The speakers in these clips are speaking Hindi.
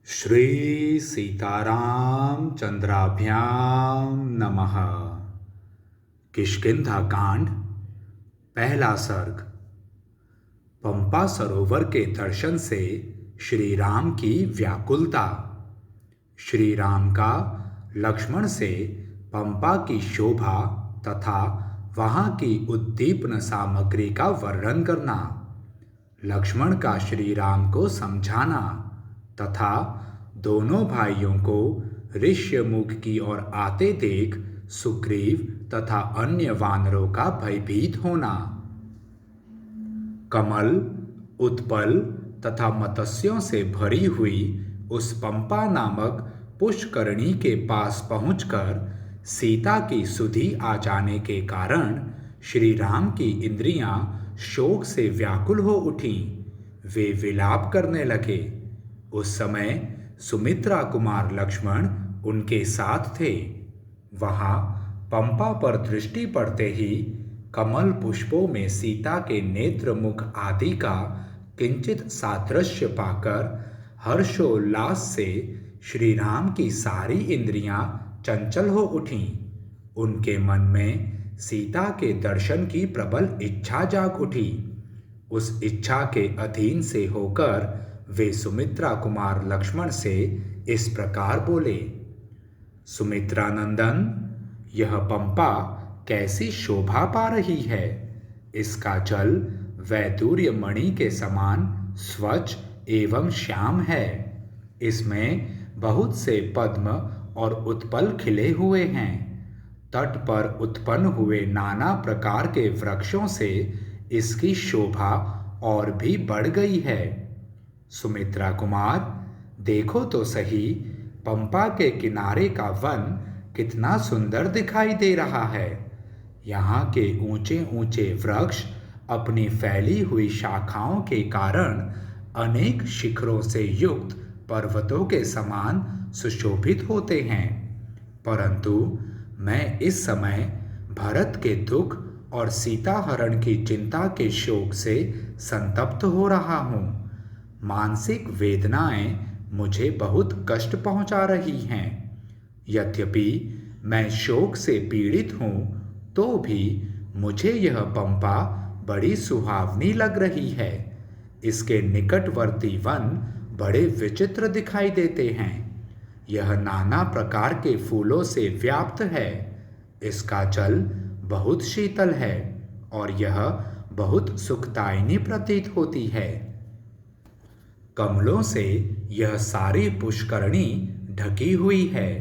श्री सीताराम चंद्राभ्याम नमः। किष्किंधा कांड, पहला सर्ग। पंपा सरोवर के दर्शन से श्री राम की व्याकुलता। श्री राम का लक्ष्मण से पंपा की शोभा तथा वहाँ की उद्दीपन सामग्री का वर्णन करना, लक्ष्मण का श्री राम को समझाना तथा दोनों भाइयों को ऋष्यमुख की ओर आते देख सुग्रीव तथा अन्य वानरों का भयभीत होना। कमल, उत्पल तथा मत्स्यों से भरी हुई उस पंपा नामक पुष्करणी के पास पहुंचकर सीता की सुधि आ जाने के कारण श्री राम की इंद्रियां शोक से व्याकुल हो उठीं। वे विलाप करने लगे। उस समय सुमित्रा कुमार लक्ष्मण उनके साथ थे। वहां पंपा पर दृष्टि पड़ते ही कमल पुष्पों में सीता के नेत्र मुख आदि का किंचित सादृश्य पाकर हर्षोल्लास से श्री राम की सारी इंद्रियां चंचल हो उठीं। उनके मन में सीता के दर्शन की प्रबल इच्छा जाग उठी। उस इच्छा के अधीन से होकर वे सुमित्रा कुमार लक्ष्मण से इस प्रकार बोले। सुमित्रा नंदन, यह पंपा कैसी शोभा पा रही है। इसका जल वैदूर्य मणि के समान स्वच्छ एवं श्याम है। इसमें बहुत से पद्म और उत्पल खिले हुए हैं। तट पर उत्पन्न हुए नाना प्रकार के वृक्षों से इसकी शोभा और भी बढ़ गई है। सुमित्रा कुमार, देखो तो सही, पंपा के किनारे का वन कितना सुंदर दिखाई दे रहा है। यहाँ के ऊंचे ऊंचे वृक्ष अपनी फैली हुई शाखाओं के कारण अनेक शिखरों से युक्त पर्वतों के समान सुशोभित होते हैं। परंतु मैं इस समय भरत के दुख और सीता हरण की चिंता के शोक से संतप्त हो रहा हूँ। मानसिक वेदनाएं मुझे बहुत कष्ट पहुंचा रही हैं। यद्यपि मैं शोक से पीड़ित हूँ तो भी मुझे यह पंपा बड़ी सुहावनी लग रही है। इसके निकटवर्ती वन बड़े विचित्र दिखाई देते हैं। यह नाना प्रकार के फूलों से व्याप्त है। इसका जल बहुत शीतल है और यह बहुत सुखदायिनी प्रतीत होती है। कमलों से यह सारी पुष्करणी ढकी हुई है,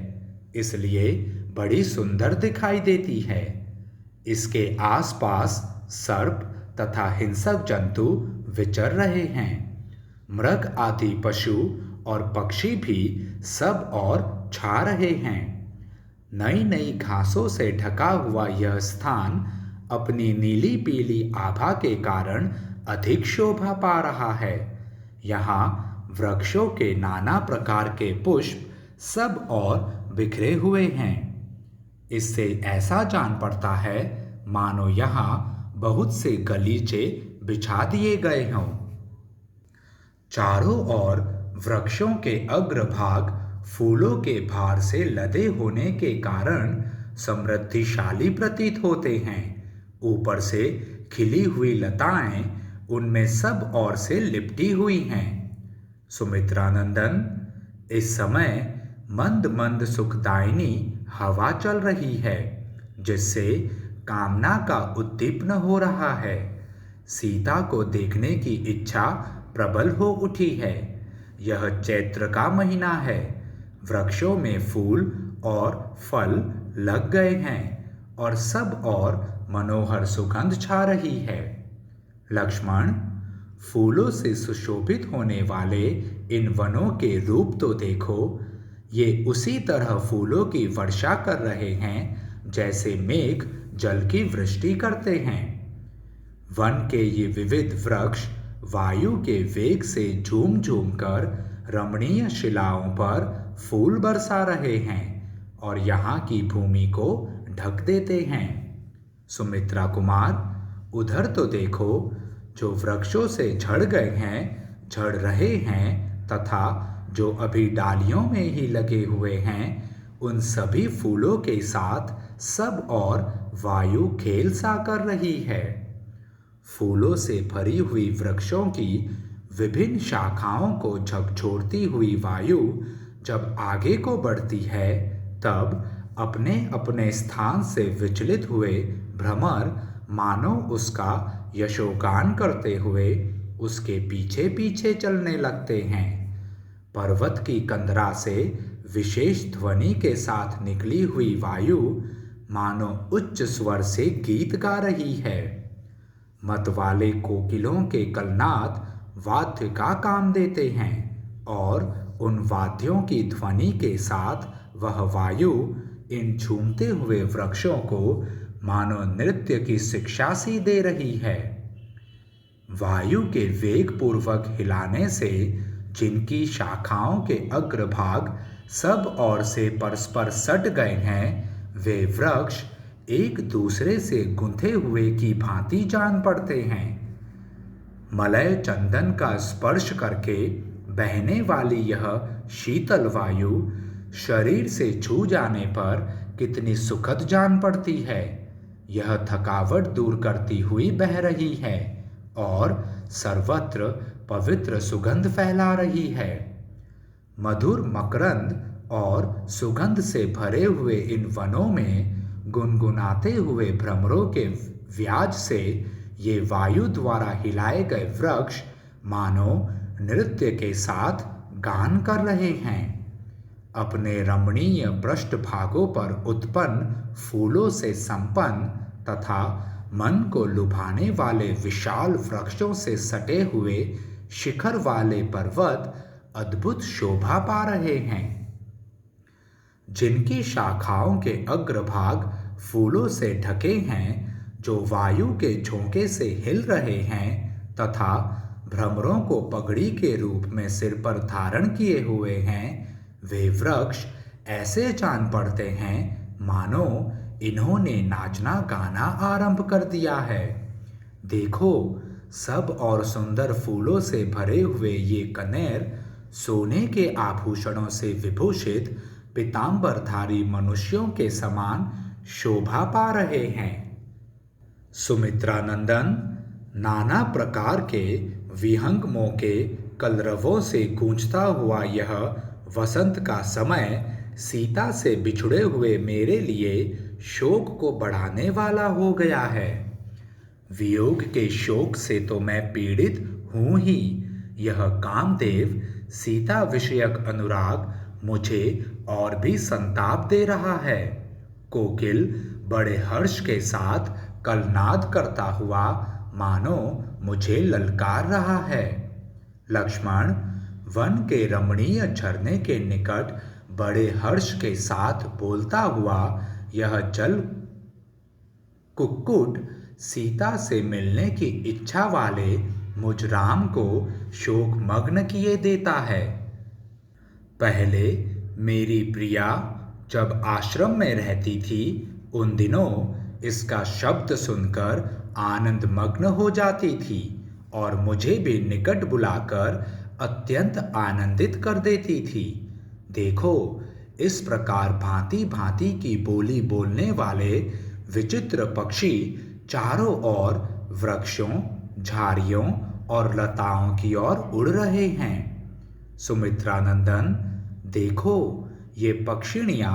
इसलिए बड़ी सुंदर दिखाई देती है। इसके आसपास सर्प तथा हिंसक जंतु विचर रहे हैं। मृग आदि पशु और पक्षी भी सब और छा रहे हैं। नई नई घासों से ढका हुआ यह स्थान अपनी नीली पीली आभा के कारण अधिक शोभा पा रहा है। यहाँ वृक्षों के नाना प्रकार के पुष्प सब और बिखरे हुए हैं। इससे ऐसा जान पड़ता है मानो यहाँ बहुत से गलीचे बिछा दिए गए हों। चारों ओर वृक्षों के अग्रभाग फूलों के भार से लदे होने के कारण समृद्धिशाली प्रतीत होते हैं। ऊपर से खिली हुई लताएं उनमें सब ओर से लिपटी हुई हैं। सुमित्रा नंदन, इस समय मंद मंद सुखदायिनी हवा चल रही है, जिससे कामना का उद्दीपन हो रहा है। सीता को देखने की इच्छा प्रबल हो उठी है। यह चैत्र का महीना है। वृक्षों में फूल और फल लग गए हैं और सब और मनोहर सुगंध छा रही है। लक्ष्मण, फूलों से सुशोभित होने वाले इन वनों के रूप तो देखो। ये उसी तरह फूलों की वर्षा कर रहे हैं जैसे मेघ जल की वृष्टि करते हैं। वन के ये विविध वृक्ष वायु के वेग से झूम झूम कर रमणीय शिलाओं पर फूल बरसा रहे हैं और यहाँ की भूमि को ढक देते हैं। सुमित्रा कुमार, उधर तो देखो, जो वृक्षों से झड़ गए हैं, झड़ रहे हैं तथा जो अभी डालियों में ही लगे हुए हैं, उन सभी फूलों के साथ सब और वायु खेल सा कर रही है। फूलों से भरी हुई वृक्षों की विभिन्न शाखाओं को झकझोरती हुई वायु जब आगे को बढ़ती है, तब अपने अपने स्थान से विचलित हुए भ्रमर मानो उसका यशोगान करते हुए उसके पीछे पीछे चलने लगते हैं। पर्वत की कंदरा से विशेष ध्वनि के साथ निकली हुई वायु मानो उच्च स्वर से गीत गा रही है। मत वाले कोकिलों के कलनाद वाद्य का काम देते हैं और उन वाद्यों की ध्वनि के साथ वह वायु इन झूमते हुए वृक्षों को मानो नृत्य की शिक्षा सी दे रही है। वायु के वेग पूर्वक हिलाने से जिनकी शाखाओं के अग्रभाग सब ओर से परस्पर सट गए हैं, वे वृक्ष एक दूसरे से गुंथे हुए की भांति जान पड़ते हैं। मलय चंदन का स्पर्श करके बहने वाली यह शीतल वायु शरीर से छू जाने पर कितनी सुखद जान पड़ती है। यह थकावट दूर करती हुई बह रही है और सर्वत्र पवित्र सुगंध फैला रही है। मधुर मकरंद और सुगंध से भरे हुए इन वनों में गुनगुनाते हुए भ्रमरों के व्याज से ये वायु द्वारा हिलाए गए वृक्ष मानो नृत्य के साथ गान कर रहे हैं। अपने रमणीय पृष्ठभागों पर उत्पन्न फूलों से संपन्न तथा मन को लुभाने वाले विशाल वृक्षों से सटे हुए शिखर वाले पर्वत अद्भुत शोभा पा रहे हैं। जिनकी शाखाओं के अग्रभाग फूलों से ढके हैं, जो वायु के झोंके से हिल रहे हैं तथा भ्रमरों को पगड़ी के रूप में सिर पर धारण किए हुए हैं, वे वृक्ष ऐसे जान पड़ते हैं मानो इन्होंने नाचना गाना आरंभ कर दिया है। देखो, सब और सुंदर फूलों से भरे हुए ये कनेर सोने के आभूषणों से विभूषित पीतांबरधारी मनुष्यों के समान शोभा पा रहे हैं। सुमित्रा नंदन, नाना प्रकार के विहंगमों के कलरवों से गूंजता हुआ यह वसंत का समय सीता से बिछुड़े हुए मेरे लिए शोक को बढ़ाने वाला हो गया है। वियोग के शोक से तो मैं पीड़ित हूँ ही, यह कामदेव सीता विषयक अनुराग मुझे और भी संताप दे रहा है। कोकिल बड़े हर्ष के साथ कलनाद करता हुआ मानो मुझे ललकार रहा है। लक्ष्मण, वन के रमणीय झरने के निकट बड़े हर्ष के साथ बोलता हुआ यह जल कुक्कुट सीता से मिलने की इच्छा वाले मुझ राम को शोक मग्न किए देता है। पहले मेरी प्रिया जब आश्रम में रहती थी, उन दिनों इसका शब्द सुनकर आनंद मग्न हो जाती थी और मुझे भी निकट बुलाकर अत्यंत आनंदित कर देती थी। देखो, इस प्रकार भांति भांति की बोली बोलने वाले विचित्र पक्षी चारों ओर वृक्षों, झाड़ियों और लताओं की ओर उड़ रहे हैं। सुमित्रा नंदन, देखो, ये पक्षिणियां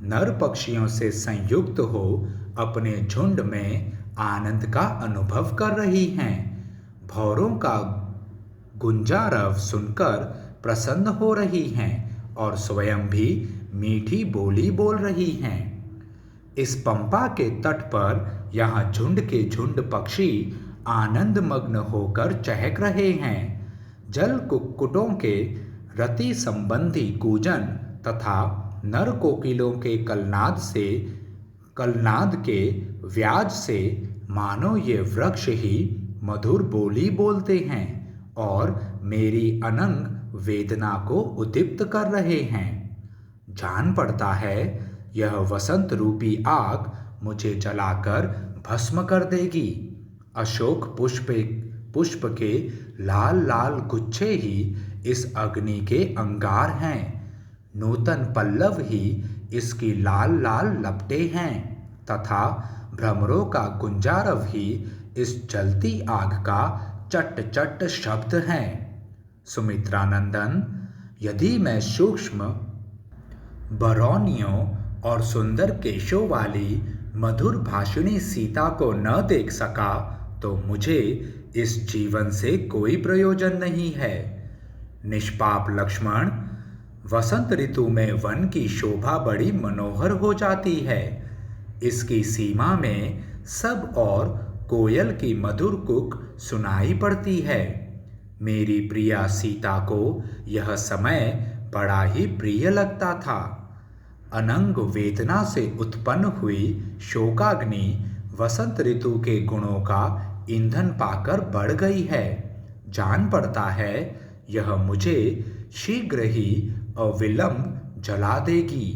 नर पक्षियों से संयुक्त हो अपने झुंड में आनंद का अनुभव कर रही हैं। भौरों का गुंजारव सुनकर प्रसन्न हो रही हैं और स्वयं भी मीठी बोली बोल रही हैं। इस पंपा के तट पर यहाँ झुंड के झुंड पक्षी आनंद मग्न होकर चहक रहे हैं। जल कुक्कुटों के रति संबंधी कूजन तथा नर कोकिलों के कलनाद के व्याज से मानो ये वृक्ष ही मधुर बोली बोलते हैं और मेरी अनंग वेदना को उद्दीप्त कर रहे हैं। जान पड़ता है यह वसंत रूपी आग मुझे जलाकर भस्म कर देगी। अशोक पुष्प के लाल लाल गुच्छे ही इस अग्नि के अंगार हैं। नूतन पल्लव ही इसकी लाल लाल लपटें हैं तथा भ्रमरों का गुंजारव ही इस जलती आग का चट चट शब्द है। सुमित्रानंदन, यदि मैं सूक्ष्म बरौनियों और सुंदर केशों वाली मधुर भाषिणी सीता को न देख सका तो मुझे इस जीवन से कोई प्रयोजन नहीं है। निष्पाप लक्ष्मण, वसंत ऋतु में वन की शोभा बड़ी मनोहर हो जाती है। इसकी सीमा में सब और कोयल की मधुर कुक सुनाई पड़ती है। मेरी प्रिया सीता को यह समय बड़ा ही प्रिय लगता था। अनंग वेदना से उत्पन्न हुई शोकाग्नि वसंत ऋतु के गुणों का ईंधन पाकर बढ़ गई है। जान पड़ता है यह मुझे शीघ्र ही अविलंब जला देगी।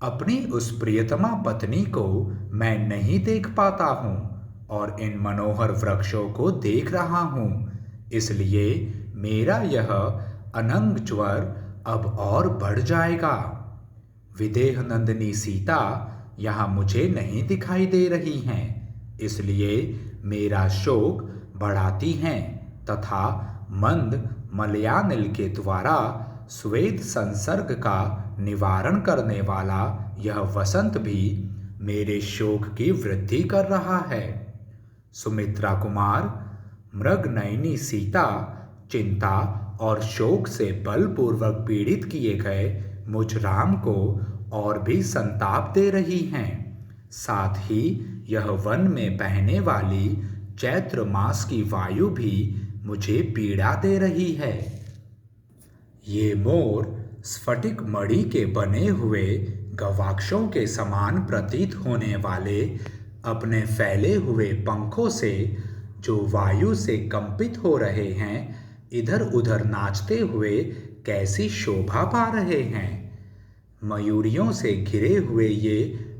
अपनी उस प्रियतमा पत्नी को मैं नहीं देख पाता हूँ और इन मनोहर वृक्षों को देख रहा हूँ, इसलिए मेरा यह अनंग ज्वर अब और बढ़ जाएगा। विदेह नंदिनी सीता यहाँ मुझे नहीं दिखाई दे रही हैं, इसलिए मेरा शोक बढ़ाती हैं तथा मंद मलयानिल के द्वारा स्वेद संसर्ग का निवारण करने वाला यह वसंत भी मेरे शोक की वृद्धि कर रहा है। सुमित्रा कुमार, मृगनयनी सीता चिंता और शोक से बलपूर्वक पीड़ित किए गए मुझ राम को और भी संताप दे रही हैं। साथ ही यह वन में बहने वाली चैत्र मास की वायु भी मुझे पीड़ा दे रही है। ये मोर स्फटिक मणि के बने हुए गवाक्षों के समान प्रतीत होने वाले अपने फैले हुए पंखों से जो वायु से कंपित हो रहे हैं, इधर उधर नाचते हुए कैसी शोभा पा रहे हैं। मयूरियों से घिरे हुए ये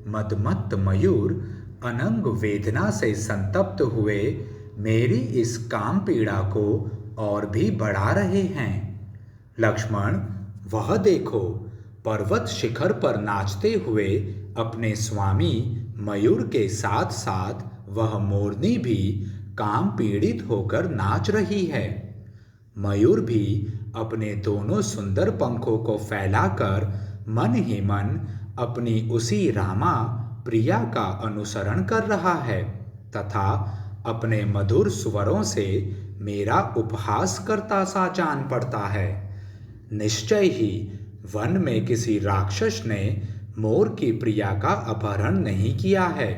मदमत्त मयूर अनंग वेदना से संतप्त हुए मेरी इस काम पीड़ा को और भी बढ़ा रहे हैं। लक्ष्मण, वह देखो, पर्वत शिखर पर नाचते हुए अपने स्वामी मयूर के साथ साथ वह मोरनी भी काम पीड़ित होकर नाच रही है। मयूर भी अपने दोनों सुंदर पंखों को फैलाकर मन ही मन अपनी उसी रामा प्रिया का अनुसरण कर रहा है तथा अपने मधुर स्वरों से मेरा उपहास करता सा जान पड़ता है। निश्चय ही वन में किसी राक्षस ने मोर की प्रिया का अपहरण नहीं किया है,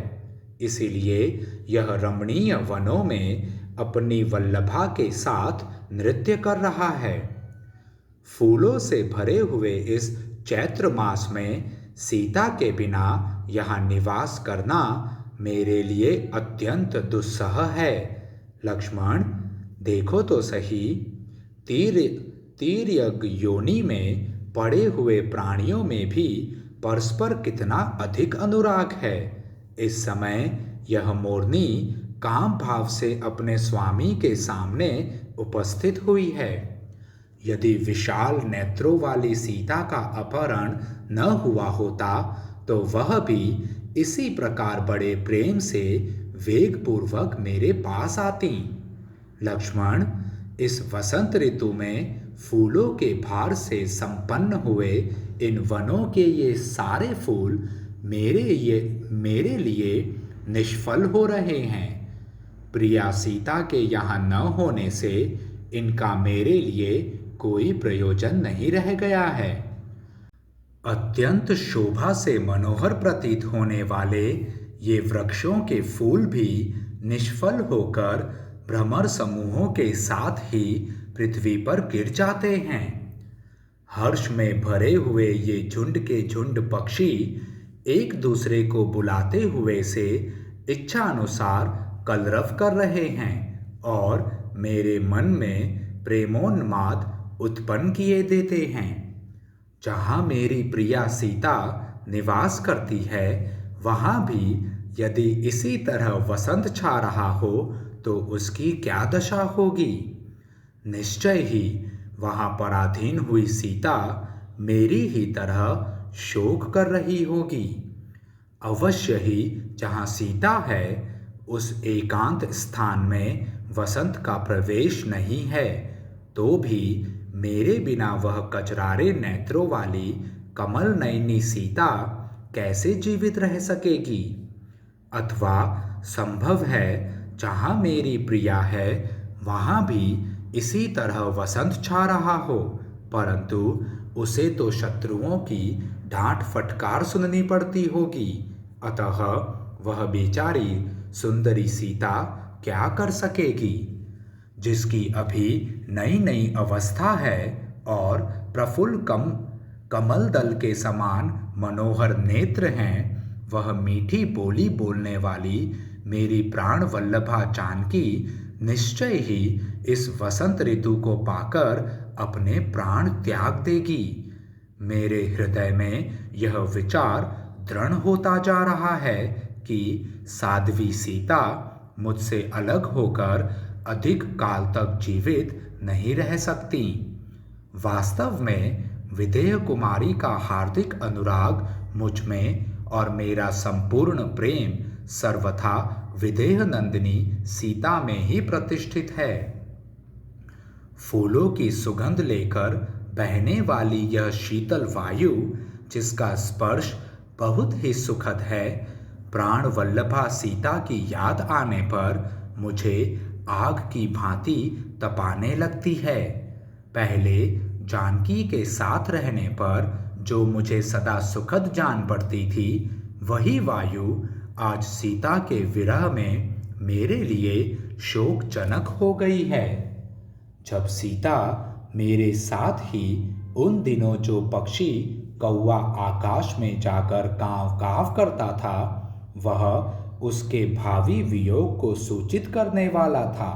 इसीलिए यह रमणीय वनों में अपनी वल्लभा के साथ नृत्य कर रहा है। फूलों से भरे हुए इस चैत्र मास में सीता के बिना यहाँ निवास करना मेरे लिए अत्यंत दुस्सह है। लक्ष्मण, देखो तो सही, तीर्यक योनि में पड़े हुए प्राणियों में भी परस्पर कितना अधिक अनुराग है। इस समय यह मोरनी काम भाव से अपने स्वामी के सामने उपस्थित हुई है। यदि विशाल नेत्रों वाली सीता का अपहरण न हुआ होता तो वह भी इसी प्रकार बड़े प्रेम से वेगपूर्वक मेरे पास आती। लक्ष्मण, इस वसंत ऋतु में फूलों के भार से संपन्न हुए इन वनों के ये सारे फूल मेरे लिए निष्फल हो रहे हैं। प्रिया सीता के यहाँ न होने से इनका मेरे लिए कोई प्रयोजन नहीं रह गया है। अत्यंत शोभा से मनोहर प्रतीत होने वाले ये वृक्षों के फूल भी निष्फल होकर भ्रमर समूहों के साथ ही पृथ्वी पर गिर जाते हैं। हर्ष में भरे हुए ये झुंड के झुंड पक्षी एक दूसरे को बुलाते हुए से इच्छा अनुसार कलरव कर रहे हैं और मेरे मन में प्रेमोन्माद उत्पन्न किए देते हैं। जहाँ मेरी प्रिया सीता निवास करती है, वहाँ भी यदि इसी तरह वसंत छा रहा हो तो उसकी क्या दशा होगी। निश्चय ही वहां पराधीन हुई सीता मेरी ही तरह शोक कर रही होगी। अवश्य ही जहाँ सीता है उस एकांत स्थान में वसंत का प्रवेश नहीं है, तो भी मेरे बिना वह कचरारे नेत्रों वाली कमल नयनी सीता कैसे जीवित रह सकेगी। अथवा संभव है जहाँ मेरी प्रिया है वहाँ भी इसी तरह वसंत छा रहा हो, परंतु उसे तो शत्रुओं की डांट फटकार सुननी पड़ती होगी। अतः वह बेचारी सुंदरी सीता क्या कर सकेगी, जिसकी अभी नई नई अवस्था है और प्रफुल्ल कमल दल के समान मनोहर नेत्र हैं। वह मीठी बोली बोलने वाली मेरी प्राण वल्लभा जानकी निश्चय ही इस वसंत ऋतु को पाकर अपने प्राण त्याग देगी। मेरे हृदय में यह विचार दृढ़ होता जा रहा है कि साध्वी सीता मुझसे अलग होकर अधिक काल तक जीवित नहीं रह सकती। वास्तव में विदेह कुमारी का हार्दिक अनुराग मुझ में और मेरा संपूर्ण प्रेम सर्वथा विदेह नंदिनी सीता में ही प्रतिष्ठित है। फूलों की सुगंध लेकर बहने वाली यह शीतल वायु, जिसका स्पर्श बहुत ही सुखद है, प्राण वल्लभा सीता की याद आने पर मुझे आग की भांति तपाने लगती है। पहले जानकी के साथ रहने पर जो मुझे सदा सुखद जान पड़ती थी, वही वायु आज सीता के विरह में मेरे लिए शोकजनक हो गई है। जब सीता मेरे साथ ही उन दिनों जो पक्षी कौवा आकाश में जाकर कांव कांव करता था, वह उसके भावी वियोग को सूचित करने वाला था।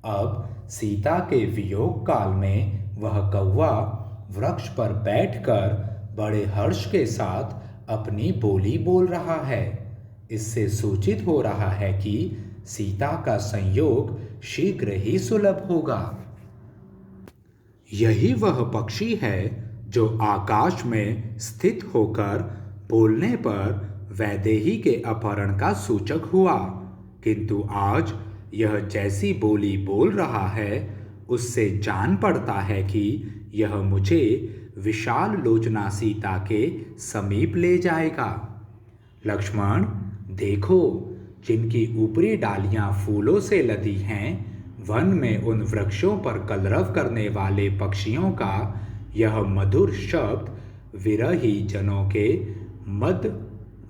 अब सीता के वियोग काल में वह कौवा वृक्ष पर बैठकर बड़े हर्ष के साथ अपनी बोली बोल रहा है। इससे सूचित हो रहा है कि सीता का संयोग शीघ्र ही सुलभ होगा। यही वह पक्षी है जो आकाश में स्थित होकर बोलने पर वैदेही के अपहरण का सूचक हुआ, किंतु आज यह जैसी बोली बोल रहा है उससे जान पड़ता है कि यह मुझे विशाल लोचना सीता के समीप ले जाएगा। लक्ष्मण, देखो, जिनकी ऊपरी डालियां फूलों से लदी हैं, वन में उन वृक्षों पर कलरव करने वाले पक्षियों का यह मधुर शब्द विरही जनों के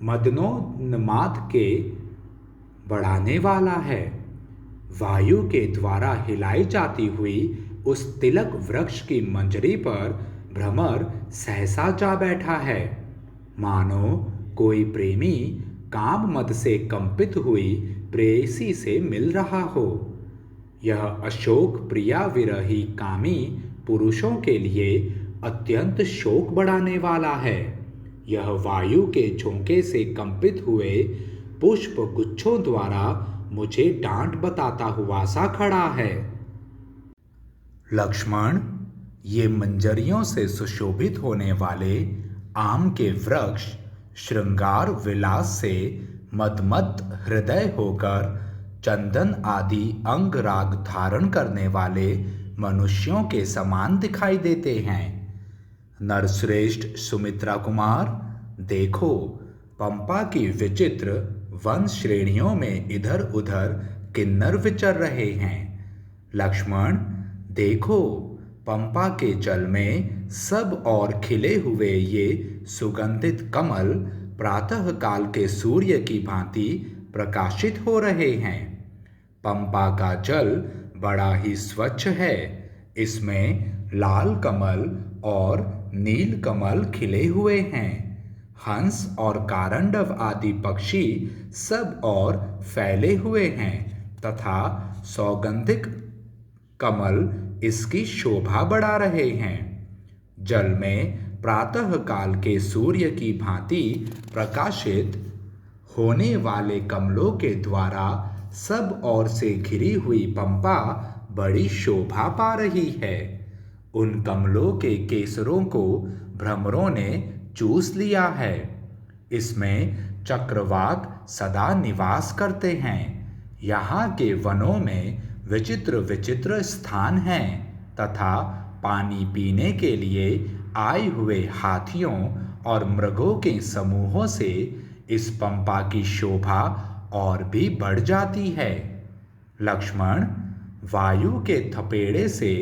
मदनोन्माद के बढ़ाने वाला है। वायु के द्वारा हिलाई जाती हुई उस तिलक वृक्ष की मंजरी पर भ्रमर सहसा जा बैठा है, मानो कोई प्रेमी काम मद से कंपित हुई प्रेयसी से मिल रहा हो। यह अशोक प्रिया विरही कामी पुरुषों के लिए अत्यंत शोक बढ़ाने वाला है। यह वायु के झोंके से कंपित हुए पुष्प गुच्छों द्वारा मुझे डांट बताता हुआ सा खड़ा है। लक्ष्मण, ये मंजरियों से सुशोभित होने वाले आम के वृक्ष श्रृंगार विलास से मदमत्त हृदय होकर चंदन आदि अंग राग धारण करने वाले मनुष्यों के समान दिखाई देते हैं। नरश्रेष्ठ सुमित्रा कुमार, देखो, पंपा की विचित्र वन श्रेणियों में इधर उधर किन्नर विचर रहे हैं। लक्ष्मण, देखो, पंपा के जल में सब और खिले हुए ये सुगंधित कमल प्रातः काल के सूर्य की भांति प्रकाशित हो रहे हैं। पंपा का जल बड़ा ही स्वच्छ है। इसमें लाल कमल और नील कमल खिले हुए हैं। हंस और कारंडव आदि पक्षी सब और फैले हुए हैं तथा सौगंधिक कमल इसकी शोभा बढ़ा रहे हैं। जल में प्रातः काल के सूर्य की भांति प्रकाशित होने वाले कमलों के द्वारा सब ओर से घिरी हुई पंपा बड़ी शोभा पा रही है। उन कमलों के केसरों को भ्रमरों ने चूस लिया है। इसमें चक्रवाक सदा निवास करते हैं। यहाँ के वनों में विचित्र विचित्र स्थान हैं तथा पानी पीने के लिए आए हुए हाथियों और मृगों के समूहों से इस पंपा की शोभा और भी बढ़ जाती है। लक्ष्मण, वायु के थपेड़े से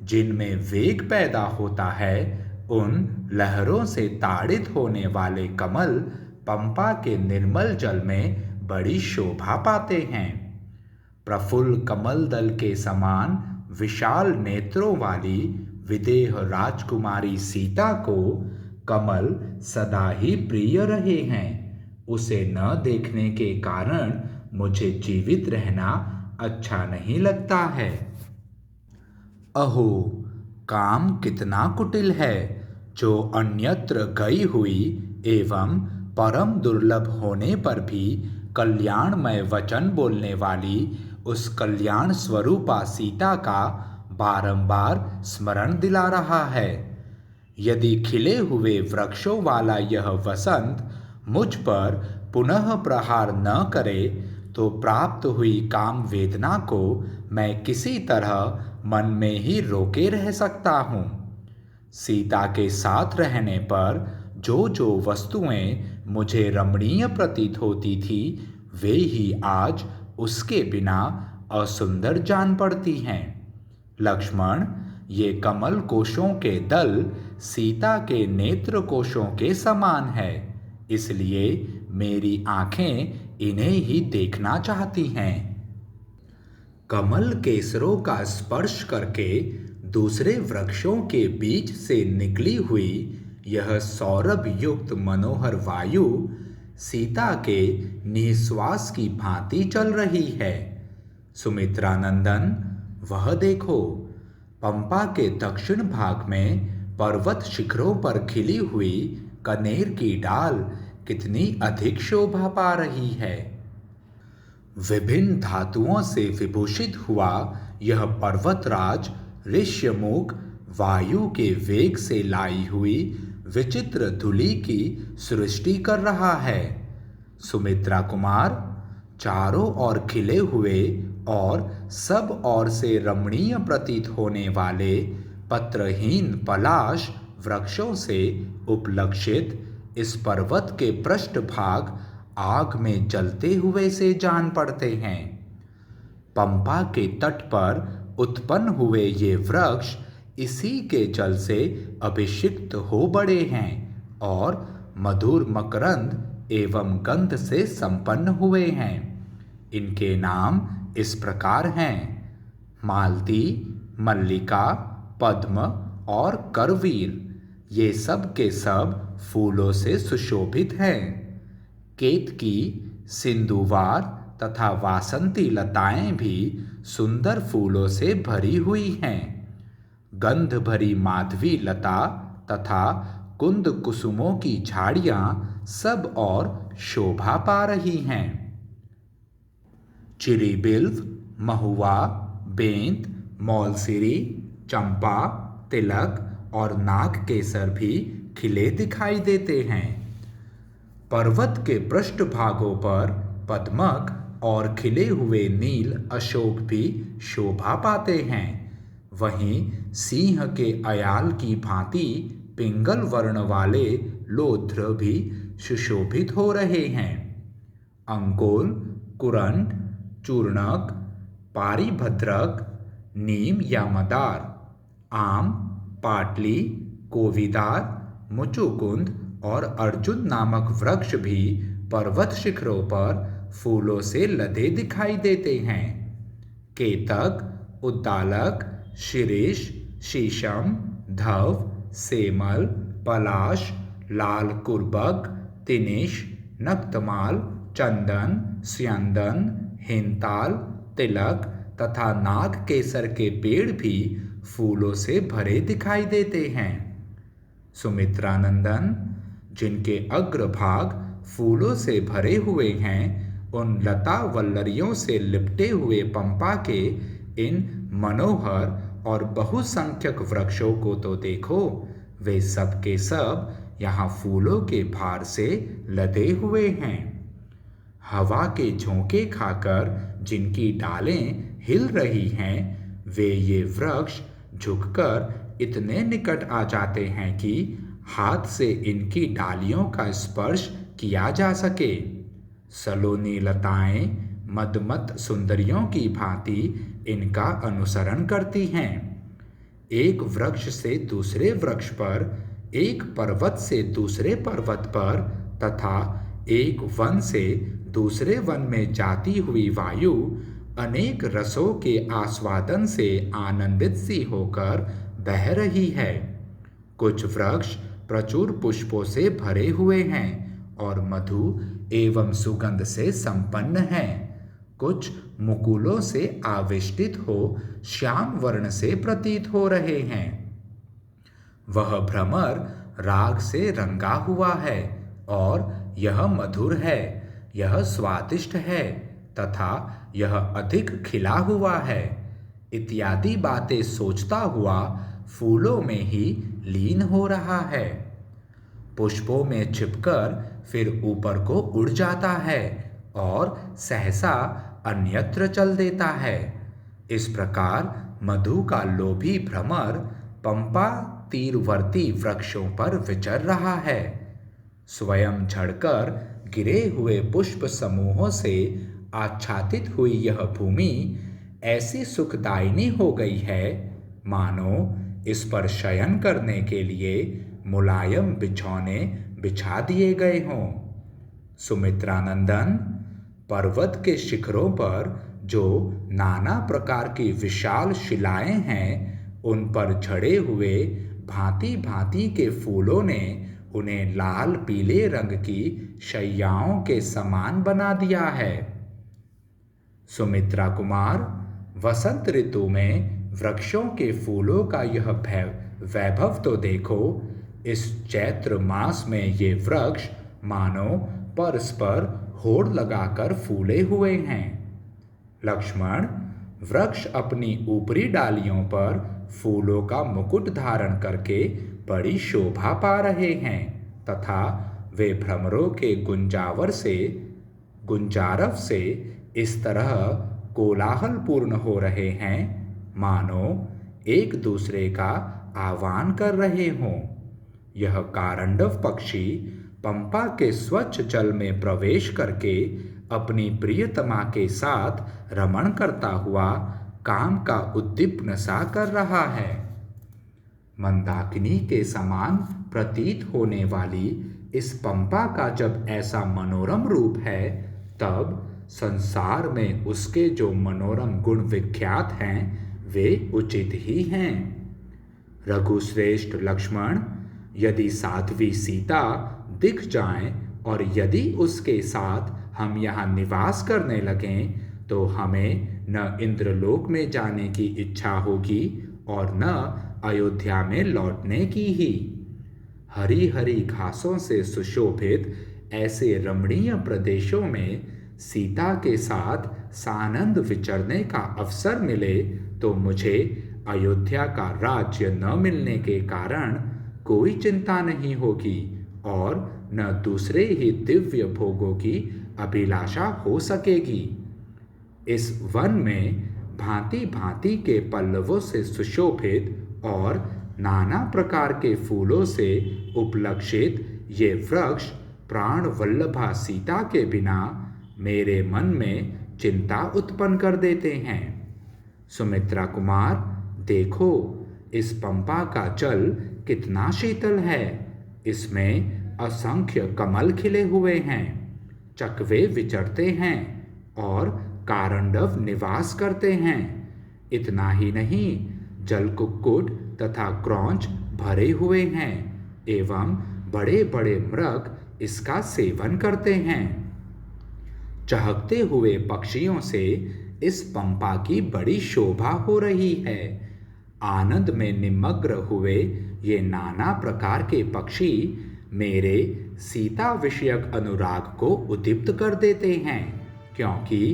जिनमें वेग पैदा होता है, उन लहरों से ताड़ित होने वाले कमल पंपा के निर्मल जल में बड़ी शोभा पाते हैं। प्रफुल्ल कमल दल के समान विशाल नेत्रों वाली विदेह राजकुमारी सीता को कमल सदा ही प्रिय रहे हैं। उसे न देखने के कारण मुझे जीवित रहना अच्छा नहीं लगता है। अहो, काम कितना कुटिल है, जो अन्यत्र गई हुई एवं परम दुर्लभ होने पर भी कल्याणमय वचन बोलने वाली उस कल्याण स्वरूपा सीता का बारंबार स्मरण दिला रहा है। यदि खिले हुए वृक्षों वाला यह वसंत मुझ पर पुनः प्रहार न करे तो प्राप्त हुई काम वेदना को मैं किसी तरह मन में ही रोके रह सकता हूँ। सीता के साथ रहने पर जो जो वस्तुएं मुझे रमणीय प्रतीत होती थी, वे ही आज उसके बिना असुंदर जान पड़ती हैं। लक्ष्मण, ये कमल कोशों के दल सीता के नेत्र कोशों के समान है, इसलिए मेरी आंखें इन्हें ही देखना चाहती हैं। कमल केसरों का स्पर्श करके दूसरे वृक्षों के बीच से निकली हुई यह सौरभ युक्त मनोहर वायु सीता के निःश्वास की भांति चल रही है। सुमित्रा नंदन, वह देखो, पंपा के दक्षिण भाग में पर्वत शिखरों पर खिली हुई कनेर की डाल कितनी अधिक शोभा पा रही है। विभिन्न धातुओं से विभूषित हुआ यह पर्वतराज ऋष्यमुख वायु के वेग से लाई हुई विचित्र धूलि की सृष्टि कर रहा है। सुमित्रा कुमार, चारों ओर खिले हुए और सब ओर से रमणीय प्रतीत होने वाले पत्रहीन पलाश वृक्षों से उपलक्षित इस पर्वत के पृष्ठभाग आग में जलते हुए से जान पड़ते हैं। पंपा के तट पर उत्पन्न हुए ये वृक्ष इसी के जल से अभिषिक्त हो बड़े हैं और मधुर मकरंद एवं गंध से संपन्न हुए हैं। इनके नाम इस प्रकार हैं: मालती, मल्लिका, पद्म और करवीर। ये सब के सब फूलों से सुशोभित हैं। केतकी, सिंधुवार तथा वासंती लताएं भी सुंदर फूलों से भरी हुई हैं। गंध भरी माधवी लता तथा कुंद कुसुमों की झाड़ियां सब और शोभा पा रही हैं। चिरीबिल्व, महुआ, बेंत, मौलसिरी, चंपा, तिलक और नाग केसर भी खिले दिखाई देते हैं। पर्वत के पृष्ठभागों पर पद्मक और खिले हुए नील अशोक भी शोभा पाते हैं। वहीं सिंह के अयाल की भांति पिंगल वर्ण वाले लोध्र भी सुशोभित हो रहे हैं। अंकोल, कुरंट, चूर्णक, पारिभद्रक, नीम या मदार, आम, पाटली, कोविदार, मुचुकुंद और अर्जुन नामक वृक्ष भी पर्वत शिखरों पर फूलों से लदे दिखाई देते हैं। केतक, उद्दालक, शिरीष, शीशम, धव, सेमल, पलाश, लाल कुर्बक, तिनिश, नक्तमाल, चंदन, स्यंदन, हिंताल, तिलक तथा नाग केसर के पेड़ भी फूलों से भरे दिखाई देते हैं। सुमित्रा नंदन, जिनके अग्रभाग फूलों से भरे हुए हैं, उन लता वल्लरियों से लिपटे हुए पंपा के इन मनोहर और बहुसंख्यक वृक्षों को तो देखो, वे सब के सब यहाँ फूलों के भार से लदे हुए हैं। हवा के झोंके खाकर जिनकी डालें हिल रही हैं, वे ये वृक्ष झुककर इतने निकट आ जाते हैं कि हाथ से इनकी डालियों का स्पर्श किया जा सके। सलोनी लताएं मदमत सुंदरियों की भांति इनका अनुसरण करती हैं। एक वृक्ष से दूसरे वृक्ष पर, एक पर्वत से दूसरे पर्वत पर तथा एक वन से दूसरे वन में जाती हुई वायु अनेक रसों के आस्वादन से आनंदित सी होकर बह रही है। कुछ वृक्ष प्रचुर पुष्पों से भरे हुए हैं और मधु एवं सुगंध से संपन्न हैं। कुछ मुकुलों से आविष्टित हो श्याम वर्ण से प्रतीत हो रहे हैं। वह भ्रमर राग से रंगा हुआ है और यह मधुर है, यह स्वादिष्ट है तथा यह अधिक खिला हुआ है, इत्यादि बातें सोचता हुआ फूलों में ही लीन हो रहा है। पुष्पों में छिपकर फिर ऊपर को उड़ जाता है और सहसा अन्यत्र चल देता है। इस प्रकार मधु का लोभी भ्रमर पंपा तीरवर्ती वृक्षों पर विचर रहा है। स्वयं झड़कर गिरे हुए पुष्प समूहों से आच्छादित हुई यह भूमि ऐसी सुखदायिनी हो गई है, मानो इस पर शयन करने के लिए मुलायम बिछौने बिछा दिए गए हों। सुमित्रानंदन, पर्वत के शिखरों पर जो नाना प्रकार की विशाल शिलाएं हैं, उन पर झड़े हुए भांति भांति के फूलों ने उन्हें लाल पीले रंग की शैयाओं के समान बना दिया है। सुमित्रा कुमार, वसंत ऋतु में वृक्षों के फूलों का यह वैभव तो देखो। इस चैत्र मास में ये वृक्ष मानो परस्पर होड़ लगाकर फूले हुए हैं। लक्ष्मण, वृक्ष अपनी ऊपरी डालियों पर फूलों का मुकुट धारण करके बड़ी शोभा पा रहे हैं तथा वे भ्रमरों के गुंजारव से इस तरह कोलाहलपूर्ण हो रहे हैं, मानो एक दूसरे का आह्वान कर रहे हों। यह कारंडव पक्षी पंपा के स्वच्छ जल में प्रवेश करके अपनी प्रियतमा के साथ रमण करता हुआ काम का उद्दीपन सा कर रहा है। मंदाकिनी के समान प्रतीत होने वाली इस पंपा का जब ऐसा मनोरम रूप है, तब संसार में उसके जो मनोरम गुण विख्यात हैं, वे उचित ही हैं। रघुश्रेष्ठ लक्ष्मण, यदि साध्वी सीता दिख जाएं और यदि उसके साथ हम यहाँ निवास करने लगें, तो हमें न इंद्रलोक में जाने की इच्छा होगी और न अयोध्या में लौटने की ही। हरी हरी घासों से सुशोभित ऐसे रमणीय प्रदेशों में सीता के साथ सानंद विचरने का अवसर मिले तो मुझे अयोध्या का राज्य न मिलने के कारण कोई चिंता नहीं होगी और न दूसरे ही दिव्य भोगों की अभिलाषा हो सकेगी। इस वन में भांति भांति के पल्लवों से सुशोभित और नाना प्रकार के फूलों से उपलक्षित ये वृक्ष प्राण वल्लभा सीता के बिना मेरे मन में चिंता उत्पन्न कर देते हैं। सुमित्रा कुमार, देखो इस पंपा का जल कितना शीतल है। इसमें असंख्य कमल खिले हुए हैं, चकवे विचरते हैं और कारंडव निवास करते हैं। इतना ही नहीं, जलकुक्कुट तथा क्रौंच भरे हुए हैं एवं बड़े बड़े मृग इसका सेवन करते हैं। चहकते हुए पक्षियों से इस पंपा की बड़ी शोभा हो रही है। आनंद में निमग्न हुए ये नाना प्रकार के पक्षी मेरे सीता विषयक अनुराग को उद्दीप्त कर देते हैं, क्योंकि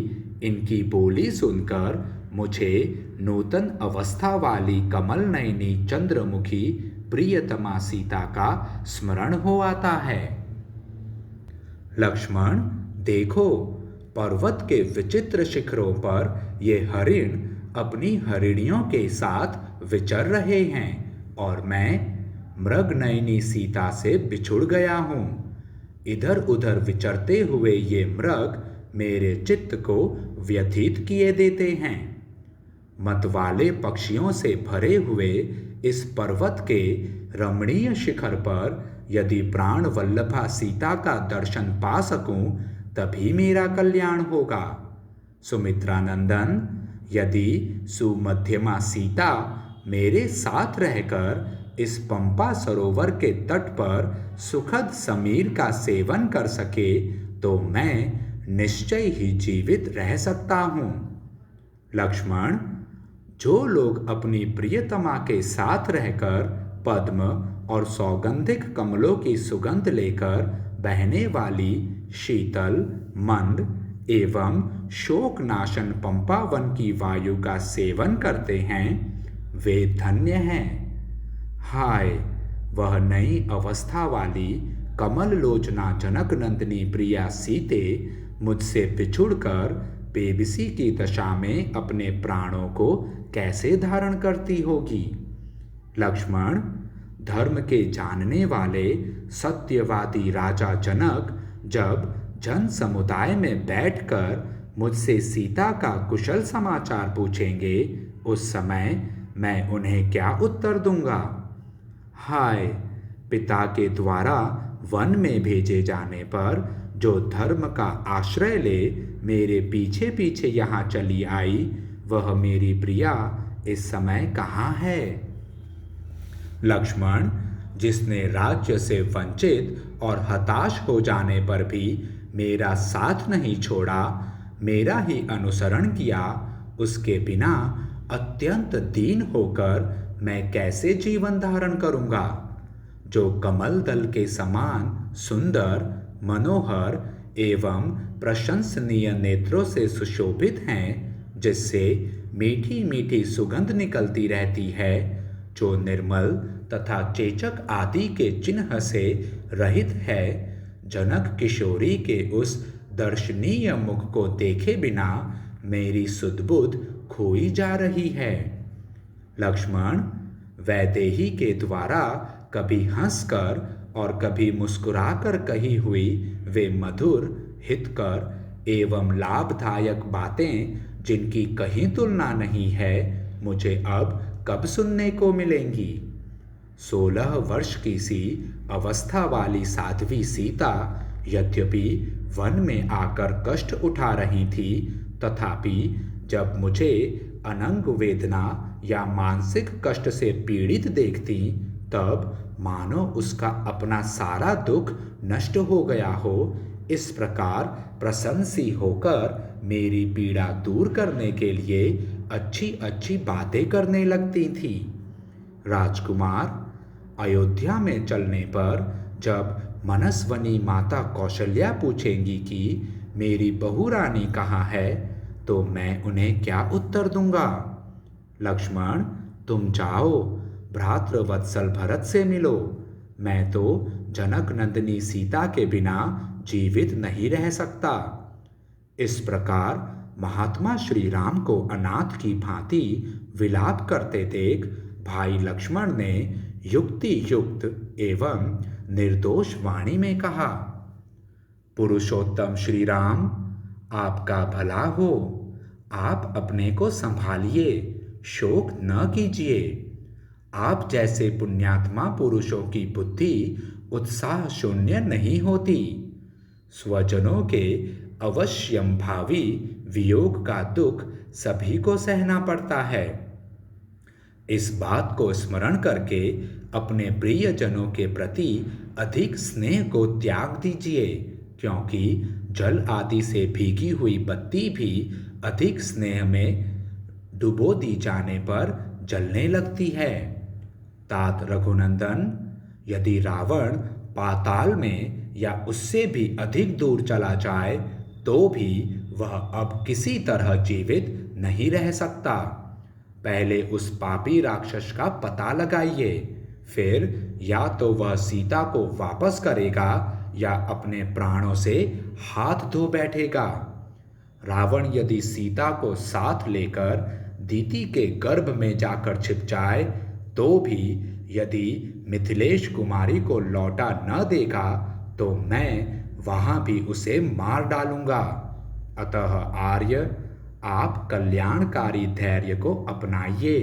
इनकी बोली सुनकर मुझे नूतन अवस्था वाली कमल नयनी चंद्रमुखी प्रियतमा सीता का स्मरण हो आता है। लक्ष्मण, देखो, पर्वत के विचित्र शिखरों पर ये हरिण अपनी हरिणियों के साथ विचर रहे हैं और मैं मृगनयनी सीता से बिछुड़ गया हूँ। इधर उधर विचरते हुए ये मृग मेरे चित्त को व्यथित किए देते हैं। मतवाले पक्षियों से भरे हुए इस पर्वत के रमणीय शिखर पर यदि प्राण वल्लभा सीता का दर्शन पा सकूं, तभी मेरा कल्याण होगा। सुमित्रा नंदन, यदि सुमध्यमा सीता मेरे साथ रहकर इस पंपा सरोवर के तट पर सुखद समीर का सेवन कर सके तो मैं निश्चय ही जीवित रह सकता हूँ। लक्ष्मण, जो लोग अपनी प्रियतमा के साथ रहकर पद्म और सौगंधिक कमलों की सुगंध लेकर बहने वाली शीतल, मंद एवं शोकनाशन पंपा वन की वायु का सेवन करते हैं, वे धन्य हैं। हाय, वह नई अवस्था वाली कमल लोचना जनक नंदिनी प्रिया सीते मुझसे बिछुड़कर बेबसी की दशा में अपने प्राणों को कैसे धारण करती होगी। लक्ष्मण, धर्म के जानने वाले सत्यवादी राजा जनक जब जन समुदाय में बैठकर मुझसे सीता का कुशल समाचार पूछेंगे, उस समय मैं उन्हें क्या उत्तर दूंगा। हाय, पिता के द्वारा वन में भेजे जाने पर जो धर्म का आश्रय ले मेरे पीछे पीछे यहाँ चली आई, वह मेरी प्रिया इस समय कहाँ है। लक्ष्मण, जिसने राज्य से वंचित और हताश हो जाने पर भी मेरा साथ नहीं छोड़ा, मेरा ही अनुसरण किया, उसके बिना अत्यंत दीन होकर मैं कैसे जीवन धारण करूँगा। जो कमल दल के समान सुंदर, मनोहर एवं प्रशंसनीय नेत्रों से सुशोभित हैं, जिससे मीठी मीठी सुगंध निकलती रहती है, जो निर्मल तथा चेचक आदि के चिन्ह से रहित है, जनक किशोरी के उस दर्शनीय मुख को देखे बिना मेरी सुध-बुध खोई जा रही है। लक्ष्मण, वैदेही के द्वारा कभी हंसकर और कभी मुस्कुराकर कही हुई वे मधुर, हितकर एवं लाभदायक बातें, जिनकी कहीं तुलना नहीं है, मुझे अब कब सुनने को मिलेंगी। 16 वर्ष की सी अवस्था वाली साध्वी सीता यद्यपि वन में आकर कष्ट उठा रही थी, तथापि जब मुझे अनंग वेदना या मानसिक कष्ट से पीड़ित देखती, तब मानो उसका अपना सारा दुख नष्ट हो गया हो, इस प्रकार प्रसन्न सी होकर मेरी पीड़ा दूर करने के लिए अच्छी अच्छी बातें करने लगती थी। राजकुमार, अयोध्या में चलने पर जब मनस्वनी माता कौशल्या पूछेंगी कि मेरी बहू रानी कहाँ है, तो मैं उन्हें क्या उत्तर दूंगा। लक्ष्मण, तुम जाओ, भ्रातृवत्सल भरत से मिलो। मैं तो जनक नंदिनी सीता के बिना जीवित नहीं रह सकता। इस प्रकार महात्मा श्री राम को अनाथ की भांति विलाप करते देख भाई लक्ष्मण ने युक्ति युक्त एवं निर्दोष वाणी में कहा, पुरुषोत्तम श्री राम, आपका भला हो। आप अपने को संभालिए, शोक न कीजिए। आप जैसे पुण्यात्मा पुरुषों की बुद्धि उत्साह शून्य नहीं होती। स्वजनों के अवश्यंभावी वियोग का दुख सभी को सहना पड़ता है। इस बात को स्मरण करके अपने प्रियजनों के प्रति अधिक स्नेह को त्याग दीजिए, क्योंकि जल आदि से भीगी हुई बत्ती भी अधिक स्नेह में डुबो दी जाने पर जलने लगती है। तात रघुनंदन, यदि रावण पाताल में या उससे भी अधिक दूर चला जाए, तो भी वह अब किसी तरह जीवित नहीं रह सकता। पहले उस पापी राक्षस का पता लगाइए, फिर या तो वह सीता को वापस करेगा या अपने प्राणों से हाथ धो बैठेगा। रावण यदि सीता को साथ लेकर दीति के गर्भ में जाकर छिप जाए तो भी यदि मिथिलेश कुमारी को लौटा न देगा तो मैं वहां भी उसे मार डालूंगा। अतः आर्य, आप कल्याणकारी धैर्य को अपनाइए,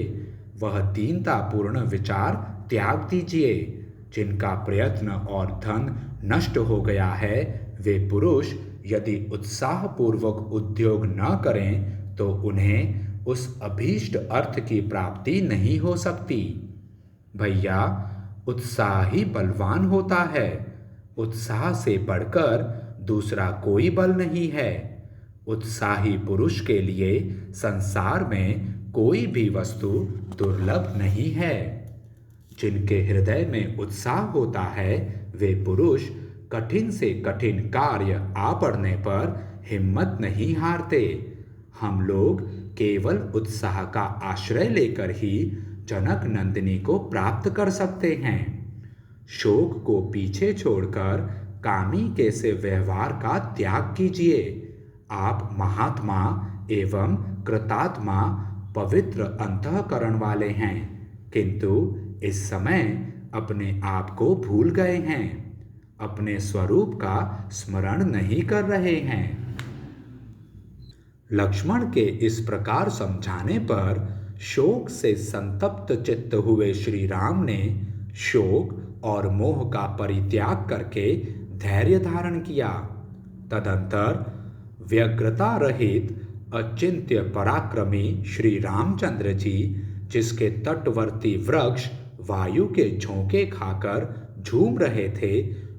वह दीनतापूर्ण विचार त्याग दीजिए। जिनका प्रयत्न और धन नष्ट हो गया है वे पुरुष यदि उत्साहपूर्वक उद्योग न करें तो उन्हें उस अभीष्ट अर्थ की प्राप्ति नहीं हो सकती। भैया, उत्साह ही बलवान होता है। उत्साह से बढ़कर दूसरा कोई बल नहीं है। उत्साही पुरुष के लिए संसार में कोई भी वस्तु दुर्लभ नहीं है। जिनके हृदय में उत्साह होता है वे पुरुष कठिन से कठिन कार्य आ पड़ने पर हिम्मत नहीं हारते। हम लोग केवल उत्साह का आश्रय लेकर ही जनक नंदिनी को प्राप्त कर सकते हैं। शोक को पीछे छोड़कर कामी के से व्यवहार का त्याग कीजिए। आप महात्मा एवं कृतात्मा पवित्र अंतःकरण वाले हैं, किंतु इस समय अपने आप को भूल गए हैं, अपने स्वरूप का स्मरण नहीं कर रहे हैं। लक्ष्मण के इस प्रकार समझाने पर शोक से संतप्त चित्त हुए श्री राम ने शोक और मोह का परित्याग करके धैर्य धारण किया। तदंतर व्यग्रता रहित अचिंत्य पराक्रमी श्री रामचंद्र जी, जिसके तटवर्ती वृक्ष वायु के झोंके खाकर झूम रहे थे,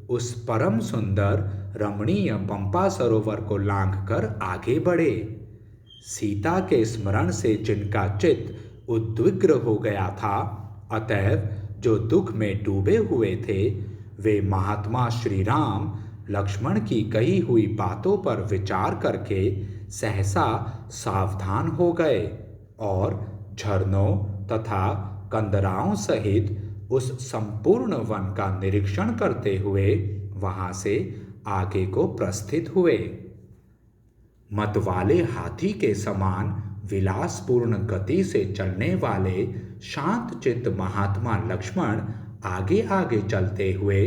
उस परम सुंदर रमणीय पंपा सरोवर को लांघकर आगे बढ़े। सीता के स्मरण से जिनका चित्त उद्विग्न हो गया था, अतएव जो दुख में डूबे हुए थे, वे महात्मा श्री राम लक्ष्मण की कही हुई बातों पर विचार करके सहसा सावधान हो गए और झरनों तथा कंदराओं सहित उस संपूर्ण वन का निरीक्षण करते हुए वहां से आगे को प्रस्थित हुए। मतवाले हाथी के समान विलासपूर्ण गति से चलने वाले शांत चित्त महात्मा लक्ष्मण आगे आगे चलते हुए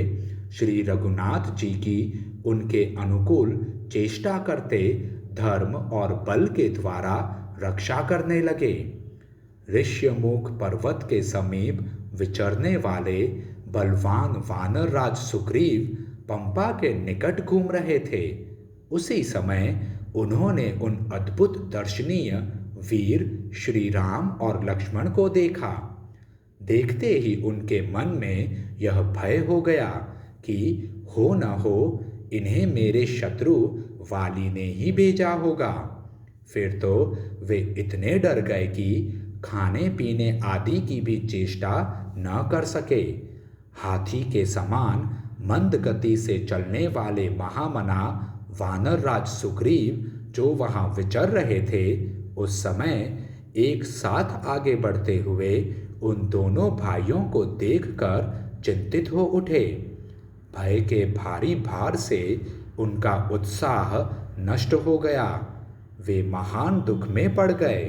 श्री रघुनाथ जी की उनके अनुकूल चेष्टा करते धर्म और बल के द्वारा रक्षा करने लगे। ऋष्यमुख पर्वत के समीप विचरने वाले बलवान वानर राज सुग्रीव पंपा के निकट घूम रहे थे। उसी समय उन्होंने उन अद्भुत दर्शनीय वीर श्री राम और लक्ष्मण को देखा। देखते ही उनके मन में यह भय हो गया कि हो न हो इन्हें मेरे शत्रु वाली ने ही भेजा होगा। फिर तो वे इतने डर गए कि खाने पीने आदि की भी चेष्टा न कर सके। हाथी के समान मंद गति से चलने वाले महामना वानर राज सुग्रीव जो वहां विचर रहे थे, उस समय एक साथ आगे बढ़ते हुए उन दोनों भाइयों को देखकर चिंतित हो उठे। भय के भारी भार से उनका उत्साह नष्ट हो गया। वे महान दुख में पड़ गए।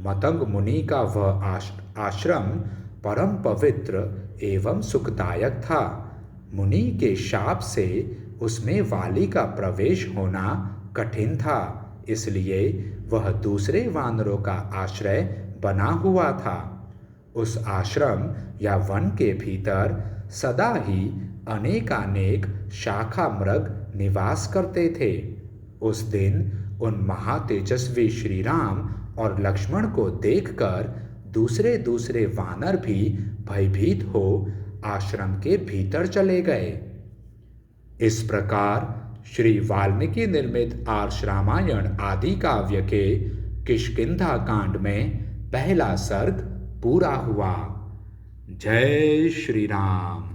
मतंग मुनि का वह आश्रम परम पवित्र एवं सुखदायक था। मुनि के शाप से उसमें वाली का प्रवेश होना कठिन था, इसलिए वह दूसरे वानरों का आश्रय बना हुआ था। उस आश्रम या वन के भीतर सदा ही अनेकानेक शाखा मृग निवास करते थे। उस दिन उन महातेजस्वी श्री राम और लक्ष्मण को देखकर दूसरे दूसरे वानर भी भयभीत हो आश्रम के भीतर चले गए। इस प्रकार श्री वाल्मीकि निर्मित आर्ष रामायण आदि काव्य के किष्किंधा कांड में पहला सर्ग पूरा हुआ। जय श्री राम।